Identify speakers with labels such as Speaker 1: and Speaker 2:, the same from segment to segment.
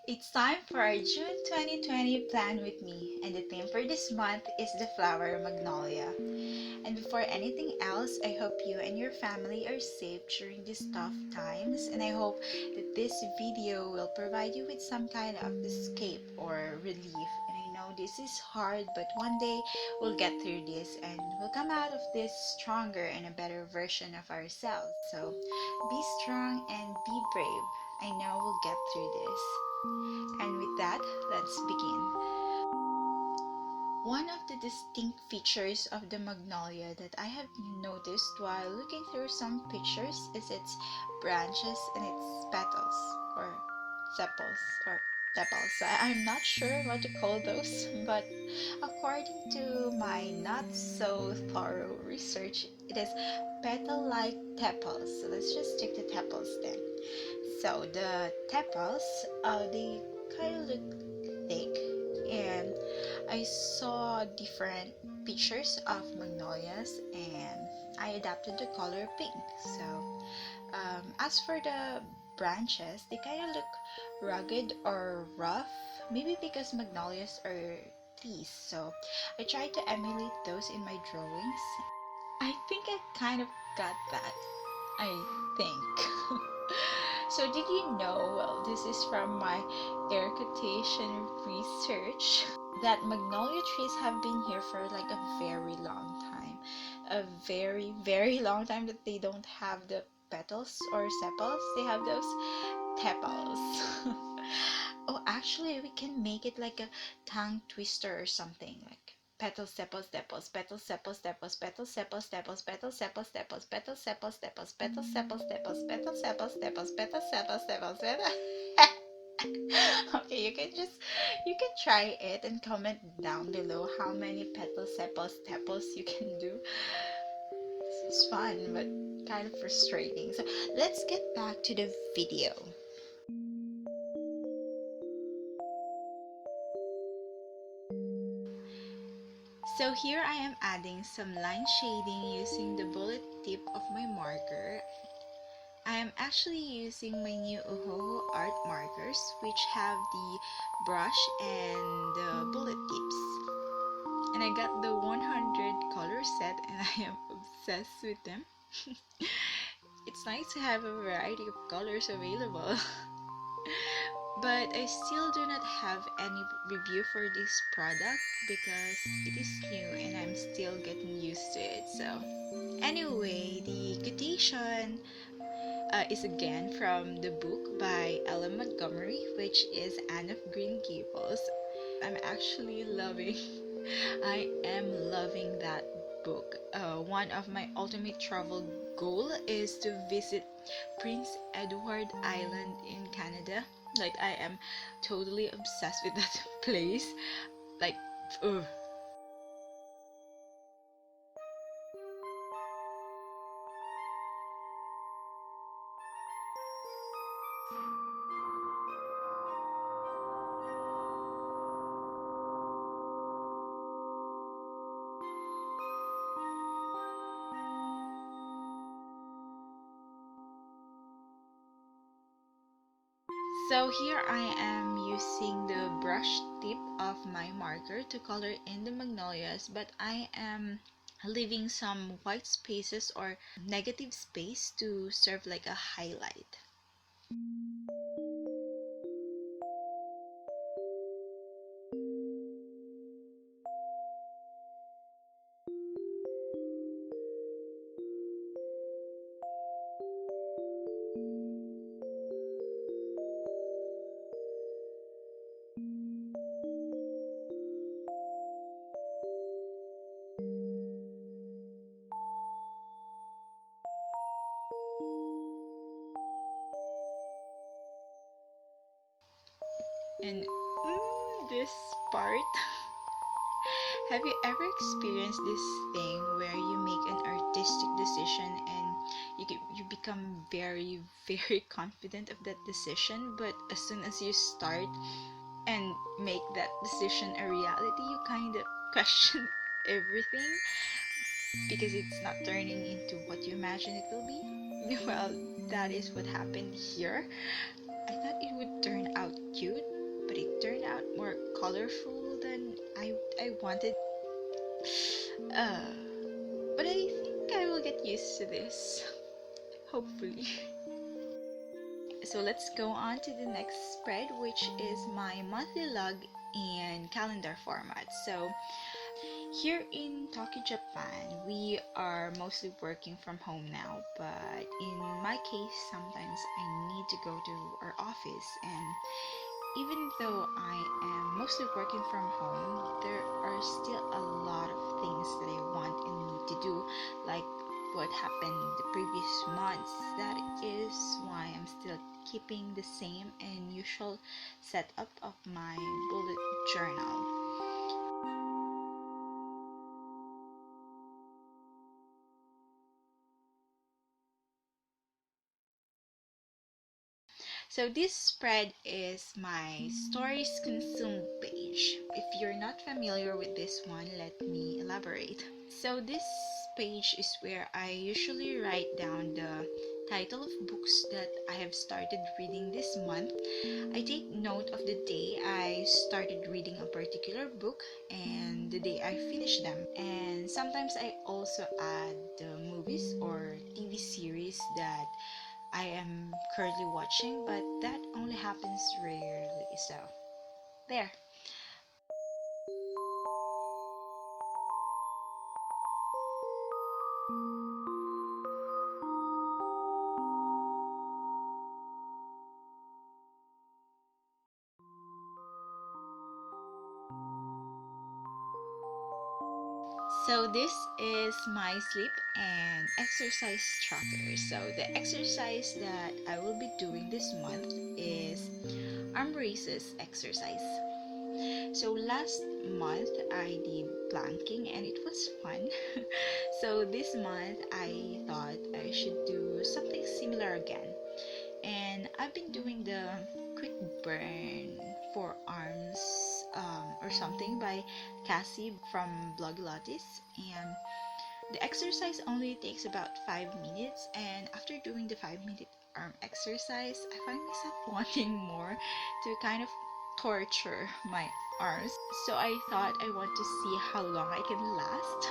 Speaker 1: It's time for our June 2020 plan with me, and the theme for this month is the flower Magnolia. And before anything else, I hope you and your family are safe during these tough times, and I hope that this video will provide you with some kind of escape or relief. And I know this is hard, but one day we'll get through this and we'll come out of this stronger and a better version of ourselves. So be strong and be brave. I know we'll get through this. And with that, let's begin. One of the distinct features of the magnolia that I have noticed while looking through some pictures is its branches and its petals, or sepals, or tepals. I'm not sure what to call those, but according to my not so thorough research, it is petal-like tepals. So let's just stick to tepals then. So the tepals, they kind of look thick, and I saw different pictures of magnolias and I adapted the color pink. So as for the branches, they kind of look rugged or rough, maybe because magnolias are trees. So I tried to emulate those in my drawings. I think I kind of got that. I think. So did you know, well, this is from my air quotation research, that magnolia trees have been here for like a very long time. A very, very long time that they don't have the petals or sepals. They have those tepals. Oh, actually, we can make it like a tongue twister or something. Like petals, sepals, sepals, petals, sepals, sepals, petals, sepals, sepals, petals, sepals, sepals, petals, sepals, sepals, petals, sepals, sepals, petals, sepals, sepals, petals, sepals, sepals, petals. Okay, you can try it and comment down below how many petals, sepals, tepals you can do. This is fun, but kind of frustrating. So let's get back to the video. So here I am adding some line shading using the bullet tip of my marker. I am actually using my new OHUHU art markers, which have the brush and the bullet tips. And I got the 100 color set and I am obsessed with them. It's nice to have a variety of colors available. But I still do not have any review for this product because it is new and I'm still getting used to it. So anyway, the quotation is again from the book by Ella Montgomery, which is Anne of Green Gables. I'm actually loving, I am loving that book. One of my ultimate travel goal is to visit Prince Edward Island in Canada. Like I am totally obsessed with that place. Like, ugh. So here I am using the brush tip of my marker to color in the magnolias, but I am leaving some white spaces or negative space to serve like a highlight. And this part. Have you ever experienced this thing where you make an artistic decision and you become very, very confident of that decision, but as soon as you start and make that decision a reality, you kind of question everything because it's not turning into what you imagine it will be? Well, that is what happened here. I thought it would turn out cute, colorful than I wanted. Uh, but I think I will get used to this, hopefully. So let's go on to the next spread, which is my monthly log and calendar format. So here in Tokyo, Japan, we are mostly working from home now, but in my case, sometimes I need to go to our office, and even though I am mostly working from home, there are still a lot of things that I want and need to do, like what happened the previous months. That is why I'm still keeping the same and usual setup of my bullet journal. So this spread is my stories consumed page. If you're not familiar with this one, let me elaborate. So this page is where I usually write down the title of books that I have started reading this month. I take note of the day I started reading a particular book and the day I finish them. And sometimes I also add the movies or TV series that I am currently watching, but that only happens rarely. So, there. So, this is my sleep and exercise tracker. So, the exercise that I will be doing this month is arm raises exercise. So, last month I did planking and it was fun. So, this month I thought I should do something similar again. And I've been doing the quick burn for arms or something by Cassie from Blog Lotus, and the exercise only takes about 5 minutes. And after doing the 5 minute arm exercise, I find myself wanting more to kind of torture my arms. So I thought I want to see how long I can last.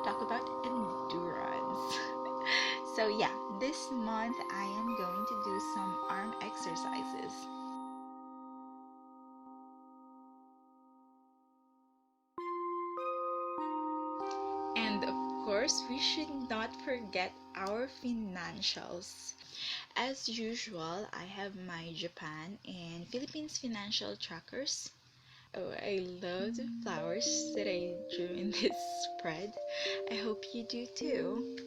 Speaker 1: Talk about endurance. So yeah, this month I am going to do some arm exercises. And of course, we should not forget our financials. As usual, I have my Japan and Philippines financial trackers. Oh, I love the flowers that I drew in this spread. I hope you do too.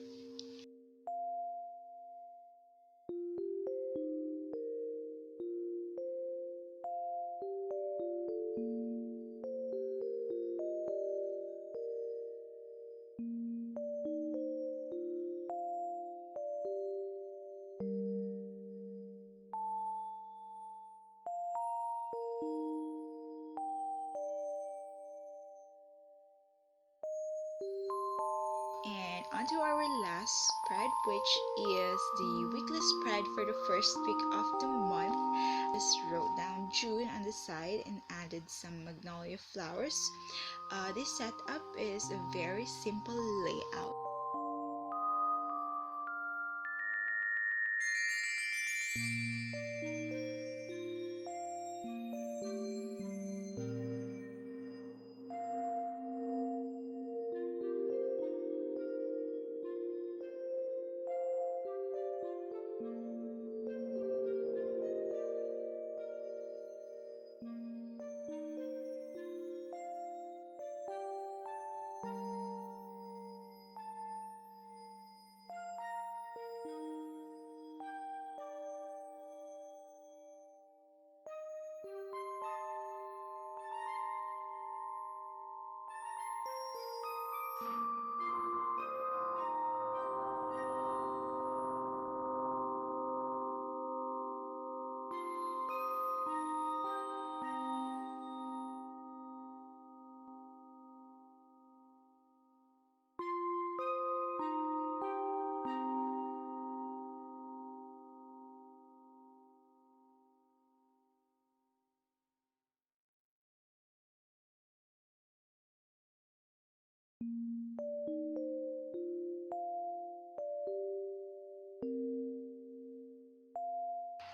Speaker 1: And onto our last spread, which is the weekly spread for the first week of the month. Just wrote down June on the side and added some magnolia flowers. This setup is a very simple layout.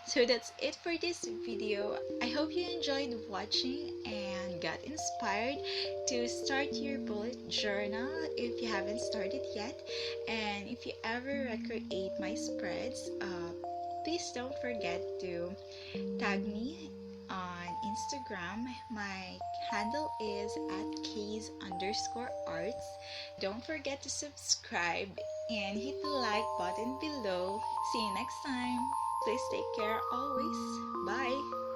Speaker 1: So that's it for this video. I hope you enjoyed watching and got inspired to start your bullet journal if you haven't started yet. And if you ever recreate my spreads, please don't forget to tag me on Instagram. My handle is @keys_arts. Don't forget to subscribe and hit the like button below. See you next time. Please take care always. Bye.